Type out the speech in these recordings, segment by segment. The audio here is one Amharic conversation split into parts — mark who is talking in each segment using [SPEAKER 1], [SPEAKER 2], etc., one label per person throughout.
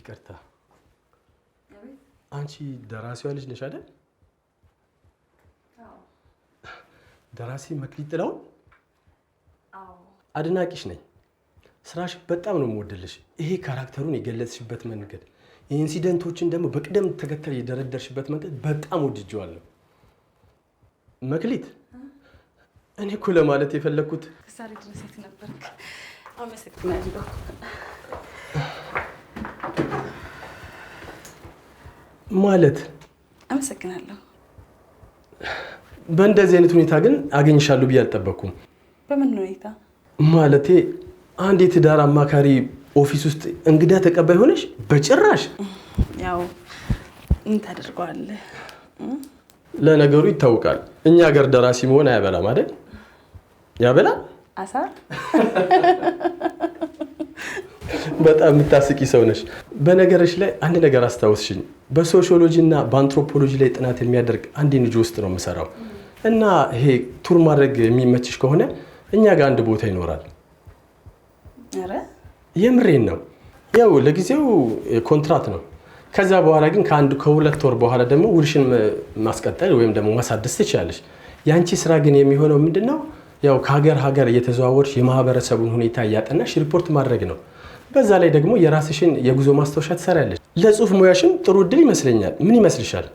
[SPEAKER 1] ይቅርታ አንቺ ደራሲዋ ልጅ ነሽ አይደል? አዎ። ደራሲ መክሊት ጥላሁን? አዎ። አድናቂሽ ነኝ። ስራሽ በጣም ነው የምወድልሽ። ይሄ ካራክተሩን የገለጽሽበት መንገድ፣ ኢንሲደንቶችን ደግሞ በቅደም ተከተል የደረደርሽበት መንገድ በጣም ወድጄዋለሁ። መክሊት እኔ እኮ ለማለት የፈለኩት
[SPEAKER 2] ዛሬ ድረስ የት ነበርክ? አመሰግናለሁ።
[SPEAKER 1] ማለት
[SPEAKER 2] አመሰግናለሁ።
[SPEAKER 1] በእንደዚህ አይነት ሁኔታ ግን አገኝሻለሁ ብዬ አልጠበቅኩም።
[SPEAKER 2] በምን ሁኔታ?
[SPEAKER 1] ማለቴ አንድ የትዳር አማካሪ ኦፊስ ውስጥ እንግዳ ተቀባይ ሆነሽ በጭራሽ።
[SPEAKER 2] ያው ምን ታደርገዋለህ?
[SPEAKER 1] ለነገሩ ይታወቃል፣ እኛ ሀገር ደራሲ መሆን አያበላም አይደል? ያበላል።
[SPEAKER 2] አሳ
[SPEAKER 1] በጣም የምታስቂ ሰው ነሽ። በነገርሽ ላይ አንድ ነገር አስታውስሽኝ። በሶሺዮሎጂ እና በአንትሮፖሎጂ ላይ ጥናት የሚያደርግ አንድ ንጆ ውስጥ ነው የምሰራው እና ይሄ ቱር ማድረግ የሚመችሽ ከሆነ እኛ ጋር አንድ ቦታ ይኖራል።
[SPEAKER 2] አረ
[SPEAKER 1] የምሬን ነው። ያው ለጊዜው ኮንትራት ነው። ከዛ በኋላ ግን ከሁለት ወር በኋላ ደግሞ ውልሽን ማስቀጠል ወይም ደግሞ ማሳደስ ትችላለሽ። ያንቺ ስራ ግን የሚሆነው ምንድነው? ያው ከሀገር ሀገር እየተዘዋወርሽ የማህበረሰቡን ሁኔታ እያጠናሽ ሪፖርት ማድረግ ነው። በዛ ላይ ደግሞ የራስሽን የጉዞ ማስታወሻ ትሰሪያለሽ። ለጽሁፍ ሙያሽም ጥሩ እድል ይመስለኛል። ምን ይመስልሻል?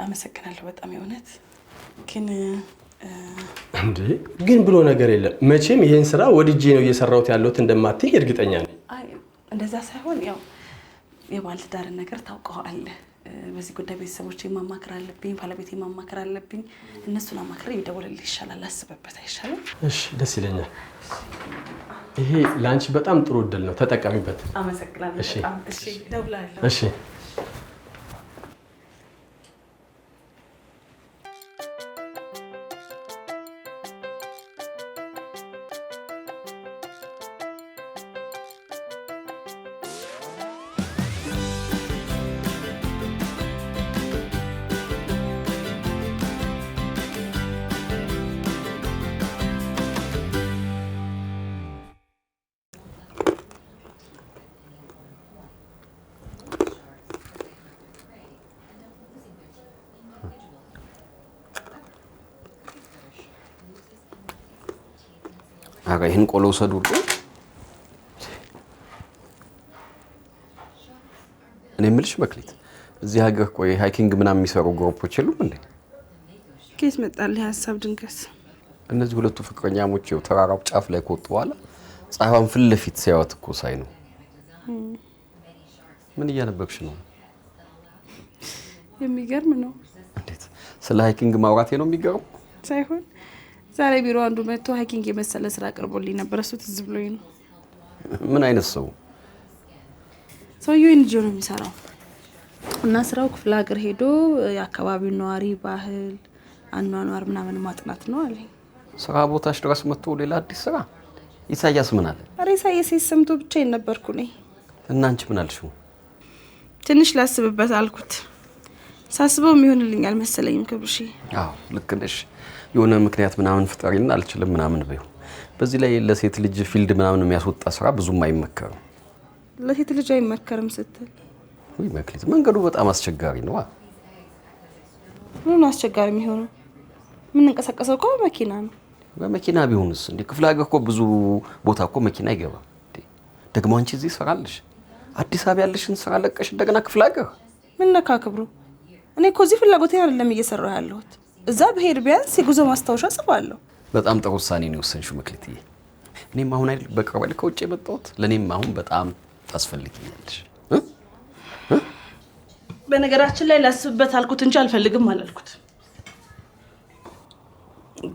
[SPEAKER 2] አመሰግናለሁ በጣም የእውነት ግን
[SPEAKER 1] እንዴ ግን ብሎ ነገር የለም። መቼም ይሄን ስራ ወድጄ ነው እየሰራሁት ያለሁት እንደማትይ እርግጠኛ ነኝ።
[SPEAKER 2] አይ እንደዛ ሳይሆን ያው የባለትዳርን ነገር ታውቀዋለህ። በዚህ ጉዳይ ቤተሰቦቼ ማማከር አለብኝ፣ ባለቤቴ ማማከር አለብኝ። እነሱን አማክሬ ይደውልልህ ይሻላል። አስበበት አይሻልም?
[SPEAKER 1] እሺ ደስ ይለኛል። ይሄ ላንቺ በጣም ጥሩ እድል ነው፣ ተጠቀሚበት።
[SPEAKER 2] አመሰግናለሁ።
[SPEAKER 1] እሺ
[SPEAKER 2] እሺ እደውላለሁ።
[SPEAKER 1] እሺ
[SPEAKER 3] ይህን ቆሎ ውሰዱልኝ። እኔ የምልሽ መክሊት፣ እዚህ ሀገር ቆይ ሃይኪንግ ምናምን የሚሰሩ ግሩፖች የሉም እንዴ?
[SPEAKER 2] ከየት መጣልህ ሀሳብ ድንገት?
[SPEAKER 3] እነዚህ ሁለቱ ፍቅረኛሞች ተራራው ጫፍ ላይ ከወጡ በኋላ ፀሐይዋን ፊት ለፊት ሲያዩት እኮ ሳይ ነው። ምን እያነበብሽ ነው?
[SPEAKER 2] የሚገርም ነው።
[SPEAKER 3] እንዴት ስለ ሃይኪንግ ማውራቴ ነው የሚገርም
[SPEAKER 2] ሳይሆን ዛሬ ቢሮ አንዱ መጥቶ ሃይኪንግ የመሰለ ስራ አቅርቦልኝ ነበር። እሱ ትዝ ብሎኝ ነው።
[SPEAKER 3] ምን አይነት ሰው?
[SPEAKER 2] ሰውዬው እንጆ ነው የሚሰራው እና ስራው ክፍለ ሀገር ሄዶ የአካባቢውን ነዋሪ ባህል፣ አኗኗር ምናምን ማጥናት ነው አለኝ።
[SPEAKER 3] ስራ ቦታሽ ድረስ መጥቶ ሌላ አዲስ ስራ? ኢሳያስ ምን አለ?
[SPEAKER 2] አሬ ኢሳያስ ሰምቶ ብቻዬን ነበርኩ ነኝ።
[SPEAKER 3] እና አንቺ ምን አልሽው?
[SPEAKER 2] ትንሽ ላስብበት አልኩት። ሳስበው የሚሆንልኝ አልመሰለኝም። ክብርሽ
[SPEAKER 3] አዎ ልክ ነሽ። የሆነ ምክንያት ምናምን ፍጠሪና አልችልም ምናምን በይው። በዚህ ላይ ለሴት ልጅ ፊልድ ምናምን የሚያስወጣ ስራ ብዙም አይመከርም።
[SPEAKER 2] ለሴት ልጅ አይመከርም ስትል?
[SPEAKER 3] ወይ መክሊት መንገዱ በጣም አስቸጋሪ ነው።
[SPEAKER 2] ምን አስቸጋሪ የሚሆነው? ምን እንቀሳቀሰው እኮ መኪና ነው።
[SPEAKER 3] በመኪና ቢሆንስ እንዴ? ክፍለ ሀገር እኮ ብዙ ቦታ እኮ መኪና አይገባም እንዴ? ደግሞ አንቺ እዚህ ስራ አለሽ። አዲስ አበባ ያለሽን ስራ ለቀሽ እንደገና ክፍለ ሀገር
[SPEAKER 2] ምን ነካ ክብሩ? እኔ እኮ እዚህ ፍላጎቴን አይደለም እየሰራሁ ያለሁት። እዛ ብሄድ ቢያንስ የጉዞ ማስታወሻ ጽፋለሁ።
[SPEAKER 3] በጣም ጥሩ ውሳኔ ነው የወሰንሽው መክሊትዬ። እኔም አሁን አይደል በቅርብ ከውጭ የመጣሁት። ለኔም አሁን በጣም ታስፈልጊኛለሽ።
[SPEAKER 2] በነገራችን ላይ ላስብበት አልኩት እንጂ አልፈልግም አላልኩት።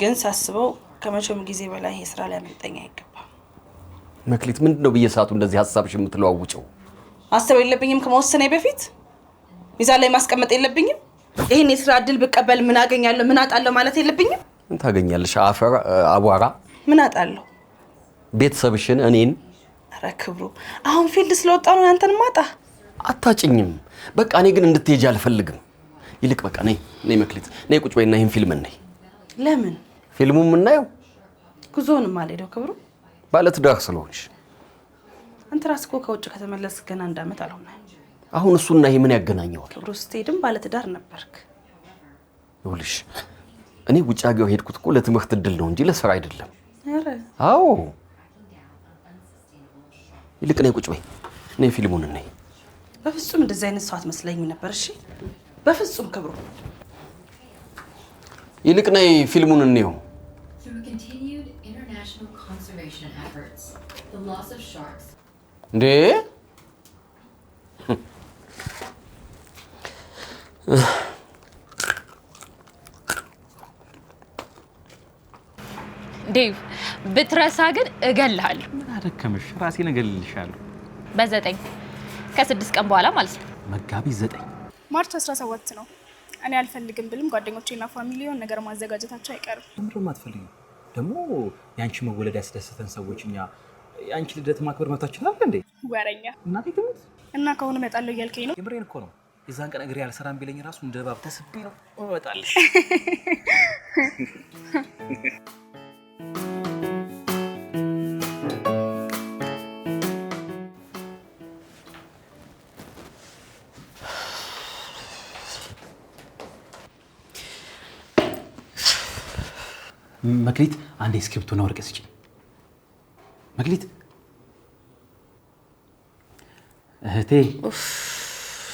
[SPEAKER 2] ግን ሳስበው ከመቼም ጊዜ በላይ ይሄ ስራ ሊያመልጠኝ አይገባም።
[SPEAKER 3] መክሊት ምንድነው በየሰዓቱ እንደዚህ ሀሳብሽ የምትለዋውጨው?
[SPEAKER 2] ማሰብ የለብኝም ከመወሰኔ በፊት ሚዛን ላይ ማስቀመጥ የለብኝም? ይሄን የስራ እድል ብቀበል ምን አገኛለሁ ምን አጣለሁ ማለት የለብኝም?
[SPEAKER 3] ምን ታገኛለሽ? አፈር አቧራ።
[SPEAKER 2] ምን አጣለሁ?
[SPEAKER 3] ቤተሰብሽን፣ እኔን።
[SPEAKER 2] ኧረ ክብሩ አሁን ፊልድ ስለወጣ ነው ያንተን ማጣ
[SPEAKER 3] አታጭኝም። በቃ እኔ ግን እንድትሄጂ አልፈልግም። ይልቅ በቃ ነይ መክሊት ነይ ቁጭ በይና ይሄን ፊልም እናይ።
[SPEAKER 2] ለምን?
[SPEAKER 3] ፊልሙን የምናየው
[SPEAKER 2] ጉዞውንም አልሄደው ክብሩ
[SPEAKER 3] ባለትዳር ስለሆንሽ
[SPEAKER 2] አንተ ራስህ እኮ ከውጭ ከተመለስክ ገና 1 ዓመት አልሆነ።
[SPEAKER 3] አሁን እሱና ይሄ ምን ያገናኘዋል?
[SPEAKER 2] ክብሩ ስትሄድም ባለትዳር ነበርክ።
[SPEAKER 3] ይኸውልሽ እኔ ውጭ ሀገር ሄድኩት እኮ ለትምህርት እድል ነው እንጂ ለስራ አይደለም።
[SPEAKER 2] ኧረ
[SPEAKER 3] አዎ ይልቅ ነይ ቁጭ በይ። ነይ ፊልሙን ነይ።
[SPEAKER 2] በፍጹም እንደዚህ አይነት ሰው አትመስለኝም ነበር። እሺ በፍጹም ክብሩ።
[SPEAKER 3] ይልቅ ነይ ፊልሙን እንየው። እንዴ
[SPEAKER 4] ዴቭ ብትረሳ ግን እገልሃለሁ።
[SPEAKER 5] ምን አደከመሽ? ራሴን እገልልሻለሁ።
[SPEAKER 4] በ9 ከ6 ቀን በኋላ ማለት ነው።
[SPEAKER 5] መጋቢት 9
[SPEAKER 6] ማርች 17 ነው። እኔ አልፈልግም ብልም ጓደኞቼና ፋሚሊውን ነገር ማዘጋጀታቸው አይቀርም።
[SPEAKER 5] ምንድነው የማትፈልጊው? ደግሞ ያንቺ መወለድ ያስደሰተን ሰዎች እኛ ያንቺ ልደት ማክበር መብታችን አለ እንዴ?
[SPEAKER 6] ወረኛ
[SPEAKER 5] እናቴ ትሙት
[SPEAKER 6] እና ከሆነ እመጣለሁ እያልከኝ ነው?
[SPEAKER 5] የምሬን እኮ ነው። የዛን ቀን እግሬ አልሰራም ቢለኝ ራሱ እንደ እባብ ተስቤ ነው እመጣለሽ። መክሊት አንዴ እስክሪብቶና ወረቀት ስጪኝ። መክሊት እህቴ።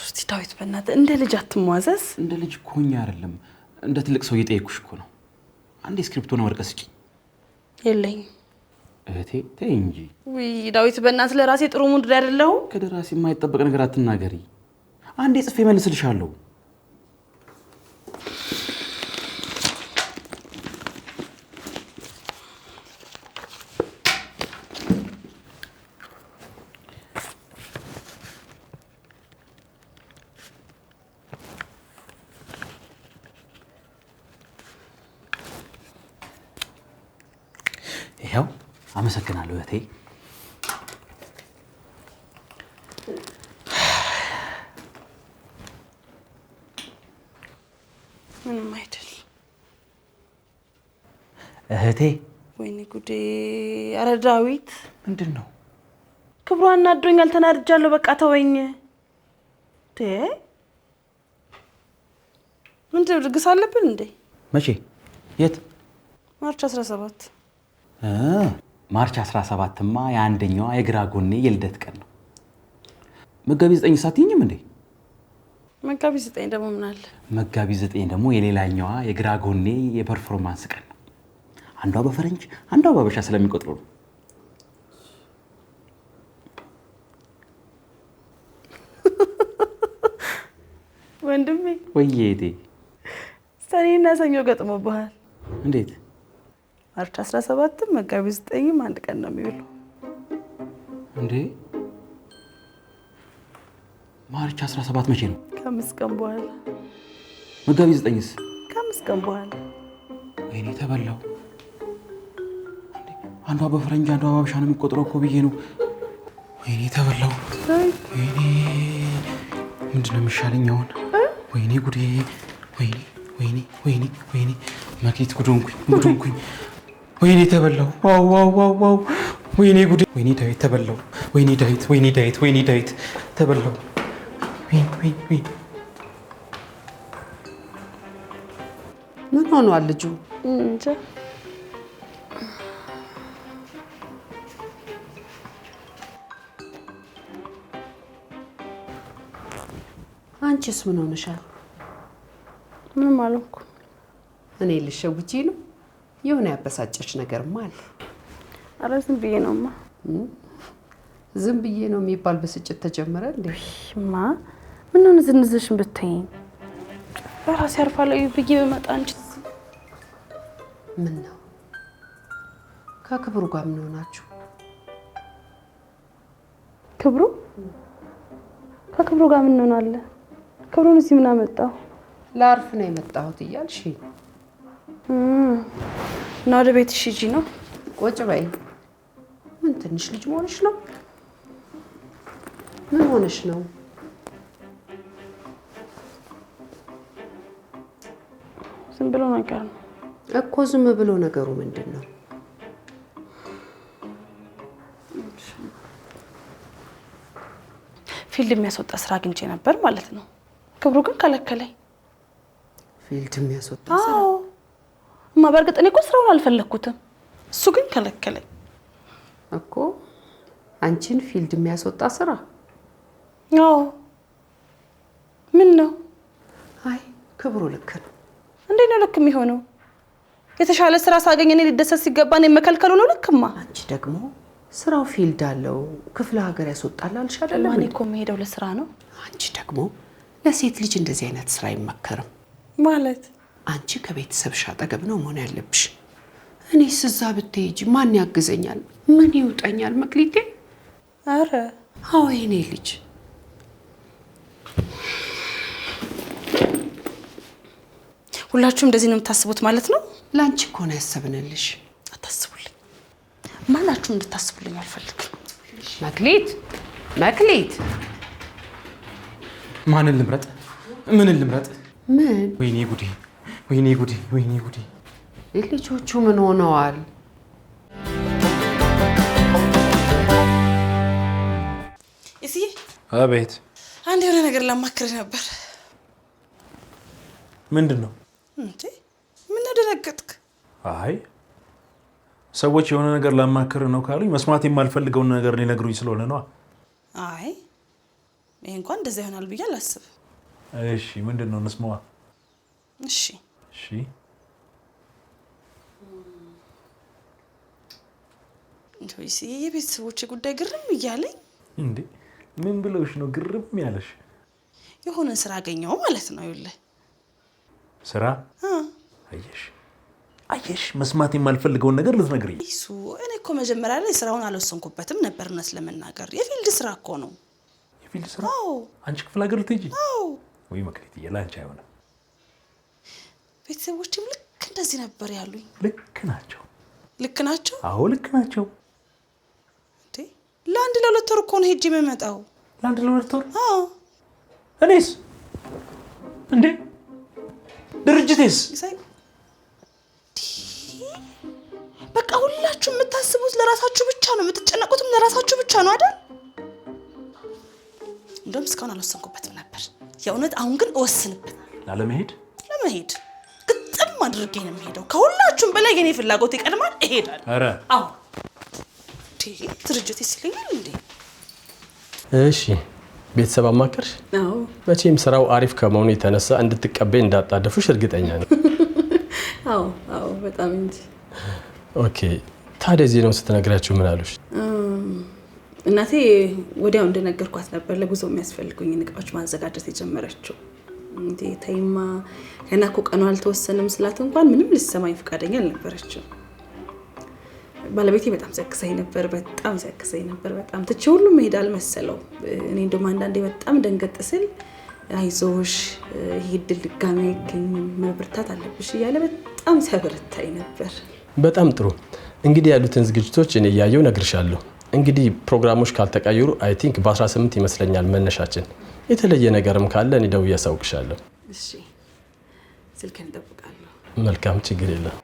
[SPEAKER 2] እስቲ ዳዊት በእናትህ እንደ ልጅ አትሟዘዝ።
[SPEAKER 5] እንደ ልጅ ኮኛ አይደለም እንደ ትልቅ ሰው እየጠየኩሽ እኮ ነው። አንዴ እስክሪብቶና ወረቀት ስጪኝ።
[SPEAKER 2] የለኝም
[SPEAKER 5] እህቴ ተይ እንጂ።
[SPEAKER 2] ውይ ዳዊት በእናትህ ለራሴ ጥሩ ሙድ ላይ አይደለሁም።
[SPEAKER 5] ከደራሲ የማይጠበቅ ነገር አትናገሪ። አንዴ ጽፌ መልስልሻለሁ። ይኸው አመሰግናለሁ እህቴ።
[SPEAKER 2] ምንም አይደል
[SPEAKER 5] እህቴ።
[SPEAKER 2] ወይኔ ጉዴ! ኧረ ዳዊት
[SPEAKER 5] ምንድን ነው?
[SPEAKER 2] ክብሩ አናዶኛል፣ ተናድጃለሁ። በቃ ተወኝ። ምንድን ድግስ አለብን እንዴ?
[SPEAKER 5] መቼ? የት?
[SPEAKER 2] ማርች 17
[SPEAKER 5] ማርች 17ማ የአንደኛዋ የግራ ጎኔ የልደት ቀን ነው። መጋቢት 9 ሳትይኝም እንዴ?
[SPEAKER 2] መጋቢት 9 ደግሞ ምን አለ?
[SPEAKER 5] መጋቢት 9 ደግሞ የሌላኛዋ የግራ ጎኔ የፐርፎርማንስ ቀን ነው። አንዷ በፈረንጅ አንዷ በአበሻ ስለሚቆጥሩ ነው።
[SPEAKER 2] ወንድሜ
[SPEAKER 5] ወይዬ
[SPEAKER 2] ሰኔና ሰኞ ገጥሞብሃል።
[SPEAKER 5] እንዴት?
[SPEAKER 2] ማርች 17ም መጋቢት 9ም አንድ ቀን ነው የሚውለው።
[SPEAKER 5] እንዴ ማርች 17 መቼ ነው?
[SPEAKER 2] ከ5 ቀን በኋላ።
[SPEAKER 5] መጋቢት 9ስ?
[SPEAKER 2] ከ5 ቀን በኋላ።
[SPEAKER 5] ወይኔ ተበላው። አንዷ በፈረንጅ አንዷ በአበሻ ነው የሚቆጥረው እኮ ብዬ ነው። ወይኔ ተበላው። ወይኔ ምንድን ነው የሚሻለኝ አሁን? ወይኔ ጉዴ! ወይኔ ወይኔ ወይኔ ወይኔ መክሊት ጉዶንኩኝ። ወይኔ ተበላው። ዋው ዋው ዋው ዋው! ወይኔ ጉዴ! ወይኔ ዳዊት ተበላው። ወይኔ ዳዊት ተበላው። ወይኔ
[SPEAKER 7] ምን ሆኗል ልጁ?
[SPEAKER 2] እንጃ።
[SPEAKER 7] አንቺስ ምን ሆነሻል?
[SPEAKER 2] ምንም አልሆንኩም።
[SPEAKER 7] እኔ ልሸውጪ ነው? የሆነ ያበሳጨሽ ነገርማ አለ።
[SPEAKER 2] ኧረ ዝም ብዬ ነውማ።
[SPEAKER 7] ዝም ብዬ ነው የሚባል ብስጭት ተጀመረ እንዴ?
[SPEAKER 2] ማ ምን ሆነ? ዝንዝሽን ብትይኝ በራሴ አርፋለሁ ብዬ በመጣ እንጂ።
[SPEAKER 7] ምን ነው ከክብሩ ጋር ምን ሆናችሁ?
[SPEAKER 2] ከክብሩ ጋር ምን ሆናለ? ክብሩን እዚህ ምን አመጣው?
[SPEAKER 7] ላርፍ ነው የመጣሁት እያልሽ
[SPEAKER 2] እና ወደ ቤትሽ ሂጂ ነው?
[SPEAKER 7] ቁጭ በይ። ምን ትንሽ ልጅ መሆንሽ ነው? ምን ሆነሽ ነው?
[SPEAKER 2] ዝም ብሎ ነገር ነው
[SPEAKER 7] እኮ። ዝም ብሎ ነገሩ ምንድን ነው?
[SPEAKER 2] ፊልድ የሚያስወጣ ስራ አግኝቼ ነበር ማለት ነው። ክብሩ ግን ከለከለኝ።
[SPEAKER 7] ፊልድ የሚያስወጣ ስራ?
[SPEAKER 2] አዎ እማ፣ በእርግጥ እኔ እኮ ስራውን አልፈለግኩትም፣ እሱ ግን ከለከለኝ
[SPEAKER 7] እኮ። አንቺን ፊልድ የሚያስወጣ ስራ?
[SPEAKER 2] አዎ። ምን ነው?
[SPEAKER 7] አይ ክብሩ ልክ ነው።
[SPEAKER 2] እንዴት ነው ልክ የሚሆነው? የተሻለ ስራ ሳገኝ እኔ ሊደሰት ሲገባ እኔ መከልከሉ ነው ልክማ?
[SPEAKER 7] አንቺ ደግሞ ስራው ፊልድ አለው ክፍለ ሀገር ያስወጣል አልሽ አይደለም?
[SPEAKER 2] እኔ እኮ የምሄደው ለስራ ነው።
[SPEAKER 7] አንቺ ደግሞ ለሴት ልጅ እንደዚህ አይነት ስራ አይመከርም
[SPEAKER 2] ማለት።
[SPEAKER 7] አንቺ ከቤተሰብሽ አጠገብ ነው መሆን ያለብሽ። እኔስ እዛ ብትሄጂ ማን ያግዘኛል? ምን ይውጠኛል? መክሊቴ።
[SPEAKER 2] አረ
[SPEAKER 7] አዎ የኔ ልጅ።
[SPEAKER 2] ሁላችሁም እንደዚህ ነው የምታስቡት ማለት ነው?
[SPEAKER 7] ላንቺ እኮ ነው ያሰብንልሽ።
[SPEAKER 2] አታስቡልኝ። ማናችሁም እንድታስቡልኝ አልፈልግም።
[SPEAKER 7] መክሊት፣ መክሊት።
[SPEAKER 5] ማንን ልምረጥ? ምንን ልምረጥ?
[SPEAKER 7] ምን?
[SPEAKER 5] ወይኔ ጉዴ፣ ወይኔ ጉዴ፣ ወይኔ ጉዴ።
[SPEAKER 7] ልጆቹ ምን ሆነዋል?
[SPEAKER 2] እስኪ
[SPEAKER 8] አቤት።
[SPEAKER 2] አንድ የሆነ ነገር ላማክርህ ነበር።
[SPEAKER 8] ምንድን ነው?
[SPEAKER 2] እንዴ ምን ደነገጥክ?
[SPEAKER 8] አይ ሰዎች የሆነ ነገር ላማክር ነው ካሉኝ መስማት የማልፈልገውን ነገር ሊነግሩኝ ስለሆነ ነው።
[SPEAKER 2] አይ ይሄ እንኳን እንደዛ ይሆናል ብዬ አላስብም።
[SPEAKER 8] እሺ ምንድን ነው? እንስማዋ።
[SPEAKER 2] እሺ
[SPEAKER 8] እሺ
[SPEAKER 2] እንዴ የቤተሰቦቼ ጉዳይ ግርም እያለኝ።
[SPEAKER 8] እንዴ ምን ብለውሽ ነው ግርም ያለሽ?
[SPEAKER 2] የሆነ ስራ አገኘው ማለት ነው። ይኸውልህ
[SPEAKER 8] ስራ? አየሽ አየሽ፣ መስማት የማልፈልገውን ነገር ልትነግሪኝ።
[SPEAKER 2] እሱ እኔ እኮ መጀመሪያ ላይ ስራውን አልወሰንኩበትም ነበር። እውነት ለመናገር የፊልድ ስራ እኮ ነው።
[SPEAKER 8] የፊልድ ስራ?
[SPEAKER 2] አዎ።
[SPEAKER 8] አንቺ ክፍለ ሀገር ልትሄጂ?
[SPEAKER 2] አዎ።
[SPEAKER 8] ወይ መክሊትዬ፣ ለአንቺ አይሆንም።
[SPEAKER 2] ቤተሰቦችም ልክ እንደዚህ ነበር ያሉኝ።
[SPEAKER 8] ልክ ናቸው።
[SPEAKER 2] ልክ ናቸው?
[SPEAKER 8] አዎ ልክ ናቸው።
[SPEAKER 2] እንዴ ለአንድ ለሁለት ወር እኮ ነው ሄጄ የምመጣው።
[SPEAKER 8] ለአንድ ለሁለት ወር?
[SPEAKER 2] አዎ።
[SPEAKER 8] እኔስ እንዴ ድርጅቴስ?
[SPEAKER 2] በቃ ሁላችሁ የምታስቡት ለራሳችሁ ብቻ ነው፣ የምትጨነቁትም ለራሳችሁ ብቻ ነው አይደል? እንደውም እስካሁን አልወሰንኩበትም ነበር የእውነት። አሁን ግን እወስንበታለሁ።
[SPEAKER 8] ላለመሄድ?
[SPEAKER 2] ለመሄድ ግጥም አድርጌ ነው የምሄደው። ከሁላችሁም በላይ የኔ ፍላጎት ይቀድማል። እሄዳለሁ።
[SPEAKER 8] ኧረ
[SPEAKER 2] አዎ ድርጅት ይስልኛል እንዴ?
[SPEAKER 1] እሺ ቤተሰብ አማከርሽ?
[SPEAKER 2] አዎ።
[SPEAKER 1] መቼም ስራው አሪፍ ከመሆኑ የተነሳ እንድትቀበይ እንዳጣደፉሽ እርግጠኛ ነኝ።
[SPEAKER 2] አዎ አዎ በጣም እንጂ።
[SPEAKER 1] ኦኬ ታዲያ ዜናውን ስትነግራችሁ ምን አሉሽ?
[SPEAKER 2] እናቴ ወዲያው እንደነገርኳት ነበር ለጉዞ የሚያስፈልጉኝ እቃዎች ማዘጋጀት የጀመረችው። እንዴ ተይማ ገና እኮ ቀኑ አልተወሰነም ስላት እንኳን ምንም ልትሰማኝ ፈቃደኛ አልነበረችም። ባለቤቴ በጣም ዘክሰኝ ነበር፣ በጣም ዘክሰኝ ነበር። በጣም ትቼ ሁሉም መሄድ አልመሰለው። እኔ እንደውም አንዳንዴ በጣም ደንገጥ ስል አይዞሽ ይሄ ድል ድጋሚ አይገኝም መብርታት አለብሽ እያለ በጣም ሲያበረታኝ ነበር።
[SPEAKER 1] በጣም ጥሩ። እንግዲህ ያሉትን ዝግጅቶች እኔ እያየሁ እነግርሻለሁ። እንግዲህ ፕሮግራሞች ካልተቀየሩ አይ ቲንክ በ18 ይመስለኛል መነሻችን። የተለየ ነገርም ካለ እኔ ደውዬ አሳውቅሻለሁ።
[SPEAKER 2] እሺ ስልክህን እጠብቃለሁ።
[SPEAKER 1] መልካም፣ ችግር የለም።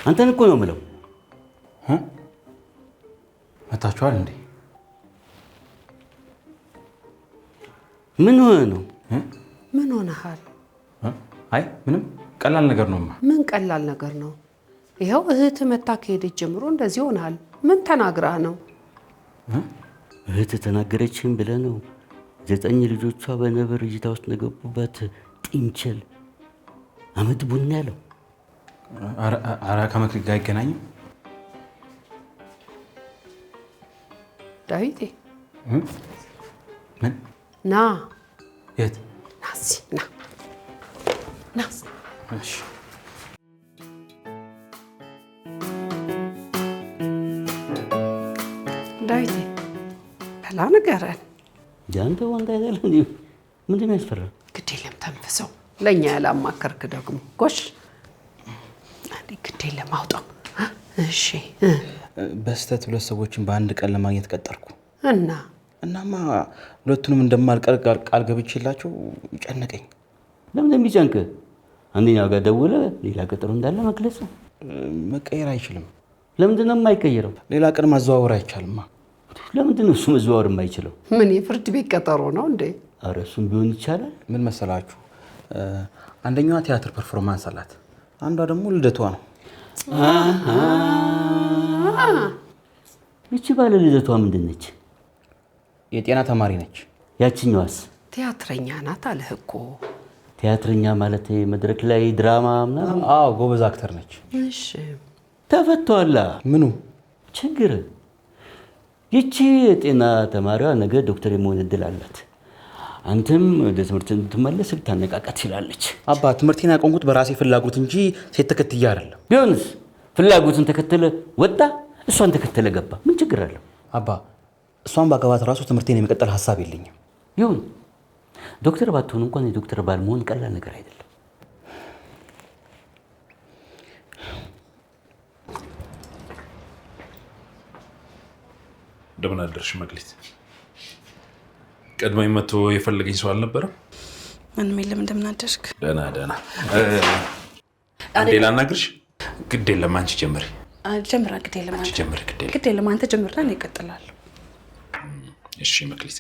[SPEAKER 3] አንተን እኮ ነው የምለው።
[SPEAKER 5] መታችኋል እንዴ?
[SPEAKER 3] ምን ሆነ ነው?
[SPEAKER 7] ምን ሆነሃል?
[SPEAKER 5] አይ ምንም፣ ቀላል ነገር ነውማ።
[SPEAKER 7] ምን ቀላል ነገር ነው? ይኸው እህት መታ ከሄደች ጀምሮ እንደዚህ ሆነሃል። ምን ተናግራ ነው?
[SPEAKER 3] እህት ተናገረችን ብለህ ነው 9 ልጆቿ በነብር እይታ ውስጥ ነገቡበት ጥንቸል አመት ቡና ያለው?
[SPEAKER 5] ኧረ ከመክሊት ጋር አይገናኝም።
[SPEAKER 7] ዳዊቴ
[SPEAKER 5] ምን?
[SPEAKER 7] ና
[SPEAKER 5] የት?
[SPEAKER 7] ና እዚህ ና ና።
[SPEAKER 5] እሺ
[SPEAKER 7] ዳዊቴ በላ ንገረን።
[SPEAKER 3] ጃንተ ወንድ አይደል እንዴ? ምንድን ነው ያስፈራል?
[SPEAKER 7] ግድ የለም ተንፍሰው። ለእኛ ያላማከርክ ደግሞ ጎሽ። ግድ የለም አውጣው። እሺ
[SPEAKER 5] በስተት 2 ሰዎችን በአንድ ቀን ለማግኘት ቀጠርኩ
[SPEAKER 7] እናማ
[SPEAKER 5] ሁለቱንም እንደማልቀር ቃል ገብቼላቸው ጨነቀኝ።
[SPEAKER 9] ለምን እንደሚጨንቅ አንደኛው ጋር ደውለ ሌላ ቀጠሮ እንዳለ መግለጽ ነው።
[SPEAKER 5] መቀየር አይችልም።
[SPEAKER 9] ለምንድን ነው የማይቀየረው?
[SPEAKER 5] ሌላ ቀን ማዘዋወር አይቻልማ።
[SPEAKER 9] ለምንድን ነው እሱ መዘዋወር የማይችለው?
[SPEAKER 7] ምን የፍርድ ቤት ቀጠሮ ነው እንዴ?
[SPEAKER 9] ኧረ እሱም ቢሆን ይቻላል።
[SPEAKER 5] ምን መሰላችሁ? አንደኛዋ ቲያትር ፐርፎርማንስ አላት፣ አንዷ ደግሞ ልደቷ ነው።
[SPEAKER 9] እቺ ባለ ልደቷ ምንድን ነች?
[SPEAKER 5] የጤና ተማሪ ነች።
[SPEAKER 9] ያችኛዋስ?
[SPEAKER 7] ቲያትረኛ ናት አለህ እኮ።
[SPEAKER 9] ቲያትረኛ ማለት መድረክ ላይ ድራማ ምናምን?
[SPEAKER 5] አዎ ጎበዝ አክተር ነች።
[SPEAKER 7] እሺ
[SPEAKER 9] ተፈቷላ።
[SPEAKER 5] ምኑ
[SPEAKER 9] ችግር? ይቺ የጤና ተማሪዋ ነገ ዶክተር የመሆን እድል አላት። አንተም ወደ ትምህርት እንድትመለስ ልታነቃቃት ትችላለች።
[SPEAKER 5] አባ ትምህርቴን ያቆምኩት በራሴ ፍላጎት እንጂ ሴት ተከትዬ አይደለም።
[SPEAKER 9] ቢሆንስ ፍላጎትን ተከተለ ወጣ፣ እሷን ተከተለ ገባ፣ ምን ችግር አለው?
[SPEAKER 5] አባ እሷን ባገባት ራሱ ትምህርቴን የመቀጠል ሀሳብ የለኝም።
[SPEAKER 9] ይሁን ዶክተር ባትሆን እንኳን የዶክተር ባል መሆን ቀላል ነገር አይደለም።
[SPEAKER 8] እንደምን አደርሽ መክሊት? ቀድሞኝ መጥቶ የፈለገኝ ሰው አልነበረም?
[SPEAKER 2] ምንም የለም። እንደምን አደርክ?
[SPEAKER 8] ደህና። አንዴ ላናግርሽ። ግድ የለም አንቺ ጀምሪ።
[SPEAKER 2] ጀምራ። ግድ የለም
[SPEAKER 8] አንቺ ጀምሪ።
[SPEAKER 2] ግድ የለም አንተ ጀምርና እኔ እቀጥላለሁ።
[SPEAKER 8] እሺ መክሊት፣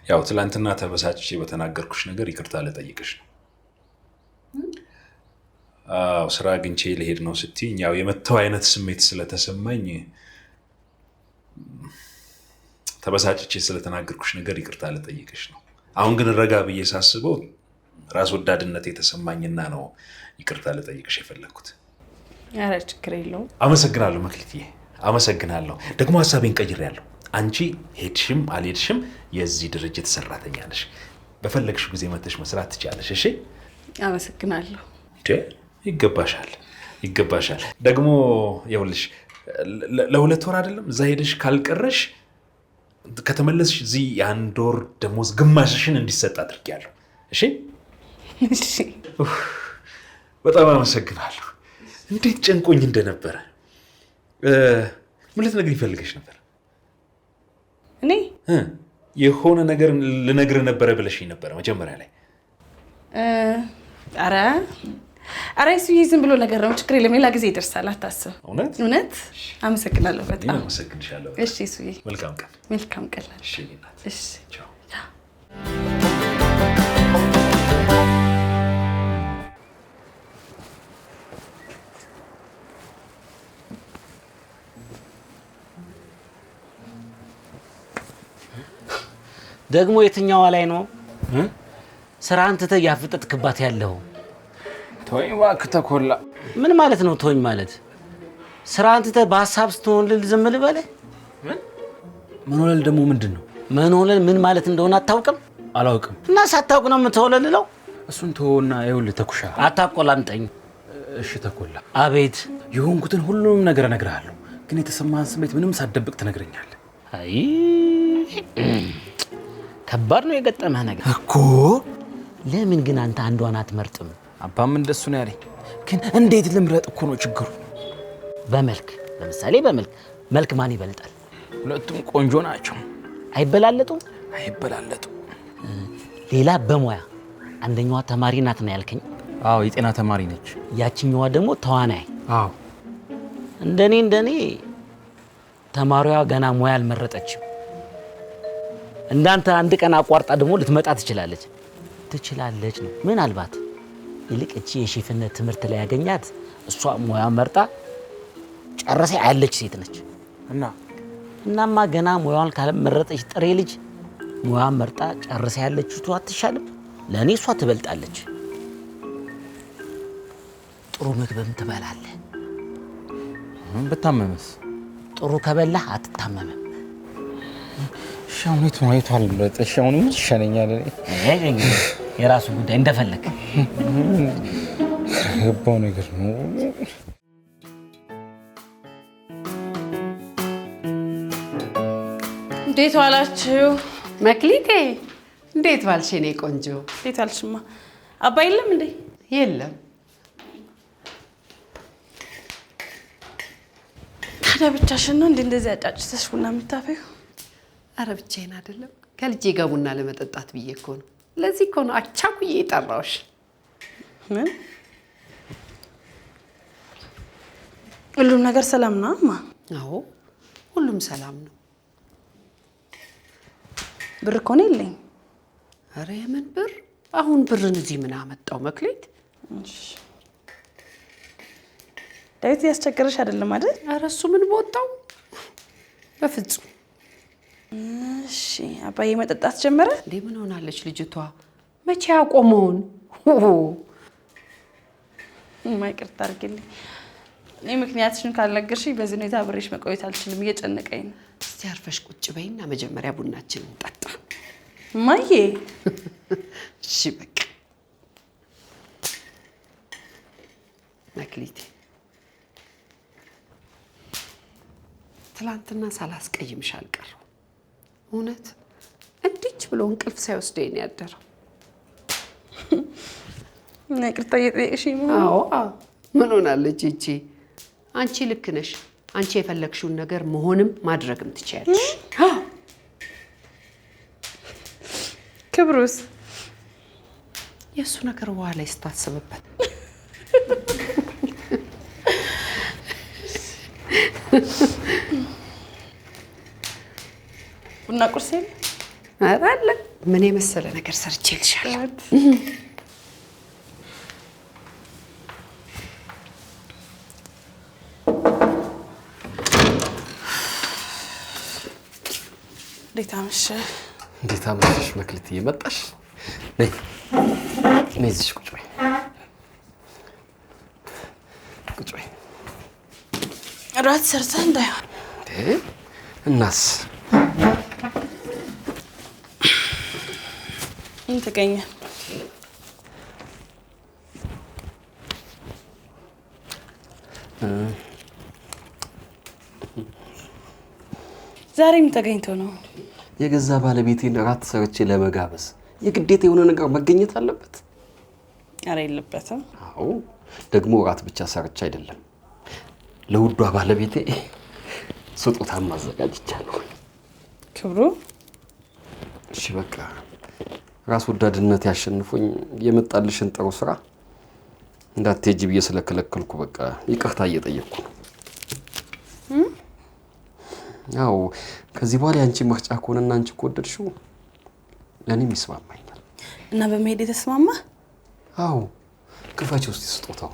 [SPEAKER 8] ያው ትላንትና ተበሳጭቼ በተናገርኩሽ ነገር ይቅርታ ልጠይቅሽ ነው። አዎ ስራ አግኝቼ ልሄድ ነው ስትይኝ ያው የመተው አይነት ስሜት ስለተሰማኝ ተበሳጭቼ ስለተናገርኩሽ ነገር ይቅርታ ልጠይቅሽ ነው። አሁን ግን ረጋ ብዬ ሳስበው ራስ ወዳድነት የተሰማኝና ነው ይቅርታ ልጠይቅሽ የፈለኩት።
[SPEAKER 2] ኧረ ችግር የለውም።
[SPEAKER 8] አመሰግናለሁ መክሊትዬ፣ አመሰግናለሁ። ደግሞ ሀሳቤን ቀይሬያለሁ። አንቺ ሄድሽም አልሄድሽም የዚህ ድርጅት ሰራተኛ ነሽ። በፈለግሽው ጊዜ መተሽ መስራት ትችያለሽ። እሺ?
[SPEAKER 2] አመሰግናለሁ።
[SPEAKER 8] ይገባሻል። ደግሞ ይኸውልሽ ለ2 ወር አይደለም እዛ ሄደሽ ካልቀረሽ ከተመለስሽ እዚህ የ1 ወር ደሞዝ ግማሽሽን እንዲሰጥ አድርጊያለሁ። እሺ? በጣም አመሰግናለሁ። እንዴት ጨንቆኝ እንደነበረ። ምን ልትነግሪኝ ፈልገሽ ነበር?
[SPEAKER 2] እኔ
[SPEAKER 8] የሆነ ነገር ልነግርህ ነበረ ብለሽኝ ነበረ መጀመሪያ ላይ።
[SPEAKER 2] ኧረ እሱዬ ዝም ብሎ ነገር ነው። ችግር የለም። ሌላ ጊዜ ይደርሳል፣ አታስብ።
[SPEAKER 8] እውነት?
[SPEAKER 2] አመሰግናለሁ በጣም።
[SPEAKER 8] አመሰግንሻለሁ።
[SPEAKER 2] እሺ እሱዬ፣
[SPEAKER 8] መልካም ቀን።
[SPEAKER 2] መልካም ቀን።
[SPEAKER 8] እሺ እናት።
[SPEAKER 2] እሺ
[SPEAKER 8] ቻው።
[SPEAKER 10] ደግሞ የትኛዋ ላይ ነው ስራን ትተህ ያፍጠጥክባት ያለው?
[SPEAKER 5] ተወኝ እባክህ ተኮላ።
[SPEAKER 10] ምን ማለት ነው ተወኝ ማለት? ስራን ትተህ በሀሳብ ስትሆንልል ዝም ልበልህ?
[SPEAKER 5] መኖለል ደግሞ ምንድን ነው?
[SPEAKER 10] መኖለል ምን ማለት እንደሆነ አታውቅም?
[SPEAKER 5] አላውቅም።
[SPEAKER 10] እና ሳታውቅ ነው የምትወለልለው?
[SPEAKER 5] እሱን ተወውና ይኸውልህ ተኩሻ፣
[SPEAKER 10] አታቆላምጠኝ።
[SPEAKER 5] እሺ ተኮላ።
[SPEAKER 10] አቤት።
[SPEAKER 5] የሆንኩትን ሁሉንም ነገር እነግርሃለሁ፣ ግን የተሰማህን ስሜት ምንም ሳትደብቅ ትነግረኛለህ።
[SPEAKER 10] አይ ከባድ ነው የገጠመህ ነገር
[SPEAKER 5] እኮ።
[SPEAKER 10] ለምን ግን አንተ አንዷን አትመርጥም?
[SPEAKER 5] አባም እንደሱ ነው ያለኝ፣ ግን እንዴት ልምረጥ እኮ ነው ችግሩ።
[SPEAKER 10] በመልክ ለምሳሌ መልክ ማን ይበልጣል?
[SPEAKER 5] ሁለቱም ቆንጆ ናቸው።
[SPEAKER 10] አይበላለጡም?
[SPEAKER 5] አይበላለጡም።
[SPEAKER 10] ሌላ በሙያ አንደኛዋ ተማሪ ናት ነው ያልከኝ?
[SPEAKER 5] አዎ የጤና ተማሪ ነች።
[SPEAKER 10] ያችኛዋ ደግሞ ተዋናይ።
[SPEAKER 5] አዎ
[SPEAKER 10] እንደኔ ተማሪዋ ገና ሙያ አልመረጠችም። እንዳንተ አንድ ቀን አቋርጣ ደግሞ ልትመጣ ትችላለች ነው ምናልባት። ይልቅ እቺ የሼፍነት ትምህርት ላይ ያገኛት እሷ ሙያ መርጣ ጨርሳ ያለች ሴት ነች። እናማ ገና ሙያዋን ካልመረጠች ጥሬ ልጅ ሙያ መርጣ ጨርሳ ያለች እሷ አትሻልም? ለእኔ እሷ ትበልጣለች። ጥሩ ምግብም ትበላለህ።
[SPEAKER 5] ብታመመስ?
[SPEAKER 10] ጥሩ ከበላህ አትታመምም።
[SPEAKER 5] ሻውኔት ማየት አለበት። ሻውኔ ምን ይሻለኛል?
[SPEAKER 10] የራሱ ጉዳይ እንደፈለክ
[SPEAKER 5] ገባው ነገር ነው።
[SPEAKER 2] እንዴት ዋላችሁ?
[SPEAKER 7] መክሊቴ እንዴት ዋልሽ? የኔ ቆንጆ።
[SPEAKER 2] እንዴት ዋልሽማ? አባ የለም እንዴ?
[SPEAKER 7] የለም።
[SPEAKER 2] ታዲያ ብቻሽን ነው እንደዚህ አጫጭተሽ ቡና የምታፈይው?
[SPEAKER 7] አረ ብቻዬን አይደለም ከልጄ ጋር ቡና ለመጠጣት ብዬ እኮ ነው። ለዚህ እኮ ነው አቻኩዬ የጠራሁሽ።
[SPEAKER 2] ምን? ሁሉም ነገር ሰላም ነው እማ?
[SPEAKER 7] አዎ ሁሉም ሰላም ነው።
[SPEAKER 2] ብር እኮ ነው የለኝ።
[SPEAKER 7] አረ የምን ብር? አሁን ብርን እዚህ ምን አመጣው መክሌት?
[SPEAKER 2] ዳዊት ያስቸገረሽ አይደለም አይደል?
[SPEAKER 7] አረ እሱ ምን በወጣው በፍጹም።
[SPEAKER 2] እሺ አባዬ መጠጣት ጀመረ
[SPEAKER 7] እንዴ? ምን ሆናለች ልጅቷ? መቼ ያቆመውን?
[SPEAKER 2] ማይቅርታ አድርግልኝ። እኔ ምክንያትሽን ካልነገርሽኝ በዚህ ሁኔታ አብሬሽ መቆየት አልችልም፣ እየጨነቀኝ ነው።
[SPEAKER 7] እስቲ አርፈሽ ቁጭ በይና መጀመሪያ ቡናችንን እንጠጣ።
[SPEAKER 2] ማዬ
[SPEAKER 7] እሺ በቃ መክሊቴ፣ ትላንትና ሳላስቀይምሽ አልቀረው። እውነት እንዲች ብሎ እንቅልፍ ሳይወስደኝ ነው ያደረው።
[SPEAKER 2] እና ይቅርታ እየጠየቅሽኝ ነው?
[SPEAKER 7] አዎ ምን ሆናለች እቺ? አንቺ ልክ ነሽ። አንቺ የፈለግሽውን ነገር መሆንም ማድረግም ትችያለሽ።
[SPEAKER 2] ክብሩስ?
[SPEAKER 7] የእሱ ነገር በኋላ ስታስብበት
[SPEAKER 2] ቡና ቁርስ የለ?
[SPEAKER 7] ኧረ አለ። ምን የመሰለ ነገር ሰርቼልሻለሁ።
[SPEAKER 2] እንዴት አመሸህ?
[SPEAKER 3] እንዴት አመሸሽ መክሊትዬ? መጣሽ? ነይ ነይ፣ እዚህ ቁጭ በይ፣ ቁጭ በይ።
[SPEAKER 2] እራት ሰርተህ እንዳይሆን።
[SPEAKER 3] እናስ
[SPEAKER 2] ምን ተገኘ? ዛሬ ምን ተገኝቶ ነው?
[SPEAKER 3] የገዛ ባለቤቴን እራት ሰርቼ ለመጋበዝ የግዴታ የሆነ ነገር መገኘት አለበት?
[SPEAKER 2] ኧረ የለበትም።
[SPEAKER 3] አዎ ደግሞ እራት ብቻ ሰርቼ አይደለም፣ ለውዷ ባለቤቴ ስጦታ ማዘጋጅቻለሁ።
[SPEAKER 2] ክብሩ?
[SPEAKER 3] እሺ በቃ ራስ ወዳድነት ያሸንፎኝ የመጣልሽን ጥሩ ስራ እንዳትሄጂ ብዬ ስለከለከልኩ በቃ ይቅርታ እየጠየቅኩ ነው። ያው ከዚህ በኋላ ያንቺ ምርጫ ከሆነና አንቺ ከወደድሽው ለኔም ይስማማኛል።
[SPEAKER 2] እና በመሄድ የተስማማ?
[SPEAKER 3] አዎ ክፋች ውስጥ ስጦታው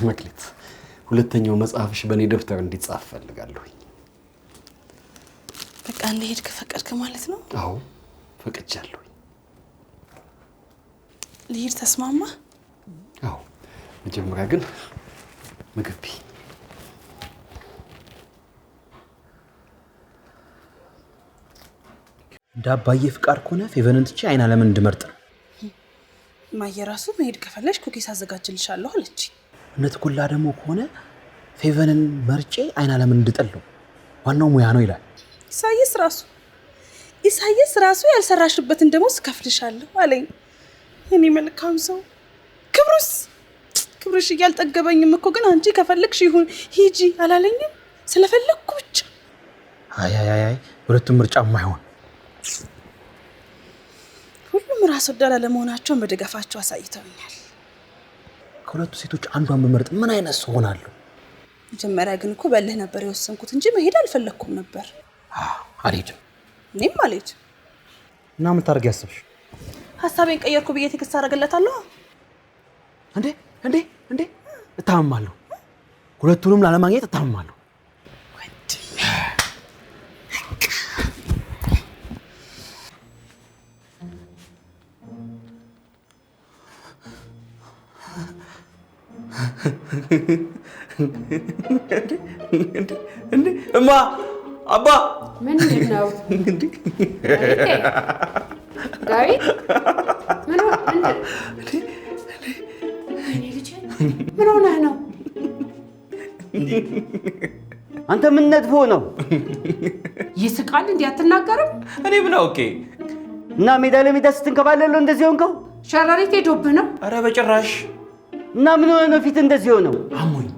[SPEAKER 3] መክሊት፣ ሁለተኛው መጽሐፍሽ በእኔ ደብተር እንዲጻፍ ፈልጋለሁ።
[SPEAKER 2] በቃ እንደሄድ ከፈቀድክ ማለት ነው?
[SPEAKER 3] አዎ ፈቅጃለሁ።
[SPEAKER 2] ልሂድ ተስማማ?
[SPEAKER 3] አዎ መጀመሪያ ግን ምግብ ብይ።
[SPEAKER 5] እንደ አባዬ ፍቃድ ከሆነ ፌቨንን ትቼ አይን አለምን እንድመርጥ ነው።
[SPEAKER 2] ማየራሱ መሄድ ከፈለሽ ኩኪስ አዘጋጅልሻለሁ አለች።
[SPEAKER 5] እውነት ኩላ ደግሞ ከሆነ ፌቨንን መርጬ አይን አለምን እንድጠል ነው። ዋናው ሙያ ነው ይላል
[SPEAKER 2] ኢሳይያስ ራሱ ያልሰራሽበትን ደሞዝ ከፍልሻለሁ አለኝ። እኔ መልካም ሰው። ክብሩሽ እያልጠገበኝም እኮ ግን አንቺ ከፈለግሽ ይሁን ሂጂ አላለኝም? ስለፈለግኩ ብቻ።
[SPEAKER 5] አይ ሁለቱም ምርጫ የማይሆን
[SPEAKER 2] ሁሉም ራስ ወዳድ አለመሆናቸውን በድጋፋቸው አሳይተውኛል።
[SPEAKER 5] ከሁለቱ ሴቶች አንዷን በመርጥ ምን አይነት ሰው ሆናለሁ?
[SPEAKER 2] መጀመሪያ ግን እኮ በልህ ነበር የወሰንኩት እንጂ መሄድ አልፈለኩም ነበር።
[SPEAKER 5] አልሄድም።
[SPEAKER 2] እኔም አልሄድም።
[SPEAKER 5] እና ምን ታደርጊ ያሰብሽ?
[SPEAKER 2] ሀሳቤን ቀየርኩ ብዬ ቴክስት አደርግለታለሁ።
[SPEAKER 5] እንዴ እታመማለሁ። ሁለቱንም ላለማግኘት እታመማለሁ።
[SPEAKER 1] እማ
[SPEAKER 3] አባ
[SPEAKER 7] ምንድን ነው ዳዊት? ምን ሆነህ ነው?
[SPEAKER 9] አንተ ምን ነጥፎ ነው?
[SPEAKER 7] ይስቃል እንዴ? አትናገርም?
[SPEAKER 3] እኔ ምን አውቄ
[SPEAKER 9] እና ሜዳ ለሜዳ ስትንከባለለው እንደዚህ ሆንከው?
[SPEAKER 7] ሸረሪት ሄዶብህ ነው?
[SPEAKER 3] ኧረ በጭራሽ።
[SPEAKER 9] እና ምን ሆነ ነው ፊት እንደዚህ ሆነው?
[SPEAKER 3] አሞኝ